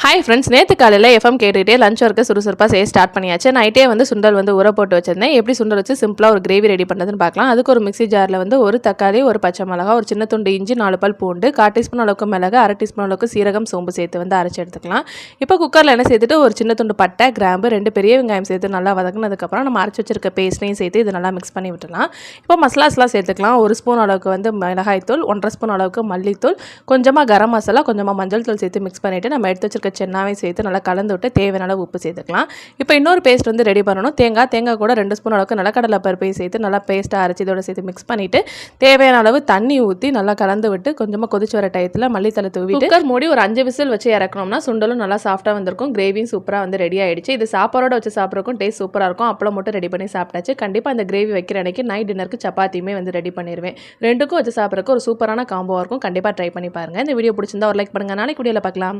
Hi friends, நேற்று காலையில் FM கேட்டுகிட்டே லஞ்ச் ஒர்க்கு சுறுசுறுப்பாக செய்ய ஸ்டார்ட் பண்ணியாச்சு. நைட்டே சுண்டல் ஊற போட்டு வச்சிருந்தேன். எப்படி சுண்டல் வச்சு சிம்பிளாக ஒரு கிரேவி ரெடி பண்ணுறதுன்னு பார்க்கலாம். அதுக்கு ஒரு மிக்ஸி ஜாரில் ஒரு தக்காளி, ஒரு பச்சை மிளகா, ஒரு சின்ன துண்டு இஞ்சி, 4 பல் பூண்டு, 1/4 டீஸ்பூன் அளவுக்கு மிளகு, 1/2 டீஸ்பூன் அளவுக்கு சீரகம், சோம்பு சேர்த்து அரைச்சி எடுத்துக்கலாம். இப்போ குக்கரில் எண்ணெய் சேர்த்துட்டு ஒரு சின்ன துண்டு பட்டை, கிராம்பு, 2 பெரிய வெங்காயம் சேர்த்து நல்லா வதங்கினதுக்கப்புறம் நம்ம அரைச்சி வச்சிருக்க பேஸ்ட்டையும் சேர்த்து இது நல்லா மிக்ஸ் பண்ணி விட்டுலாம். இப்போ மசாலாஸ்லாம் சேர்த்துக்கலாம். 1 ஸ்பூன் அளவுக்கு மிளகாய்த்தூள், 1.5 ஸ்பூன் அளவுக்கு மல்லித்தூள், கொஞ்சமாக கரம் மசாலா, கொஞ்சமாக மஞ்சள் தூள் சேர்த்து மிக்ஸ் பண்ணிவிட்டு நம்ம எடுத்து வச்சிருக்க சென்னாவையும் சேர்த்து நல்லா கலந்து விட்டு தேவையான அளவு உப்பு சேர்த்துக்கலாம். இப்போ இன்னொரு பேஸ்ட் ரெடி பண்ணணும். தேங்காய் கூட 2 ஸ்பூன் அளவுக்கு நிலக்கடலை பருப்பையும் சேர்த்து நல்லா பேஸ்ட்டாக அரைச்சி இதோட சேர்த்து மிக்ஸ் பண்ணிவிட்டு தேவையான அளவு தண்ணி ஊற்றி நல்லா கலந்து விட்டு கொஞ்சமாக கொதிச்சு வர டயத்தில் மல்லித்தலை தூவிட்டு குக்கர் மூடி ஒரு 5 விசில் வச்சு இறக்கணும்னா சுண்டலும் நல்லா சாஃப்ட்டாக வந்திருக்கும். கிரேவியும் சூப்பராக ரெடி ஆகிடுச்சு. இது சாப்பாடோட வச்சு சாப்பிட்றக்கும் டேஸ்ட் சூப்பராக இருக்கும். அப்பளம் மட்டும் ரெடி பண்ணி சாப்பிட்டாச்சு. கண்டிப்பாக இந்த கிரேவி வைக்கிற அன்னைக்கு நைட் டின்னருக்கு சப்பாத்தியுமே ரெடி பண்ணிடுவேன். ரெண்டுக்கும் வச்சு சாப்பிட்றதுக்கு ஒரு சூப்பரான காம்போவாக இருக்கும். கண்டிப்பாக ட்ரை பண்ணி பாருங்கள். இந்த வீடியோ பிடிச்சிருந்தா ஒரு லைக் பண்ணுங்கள். நாளைக்கு வீடியோவில் பார்க்கலாம்.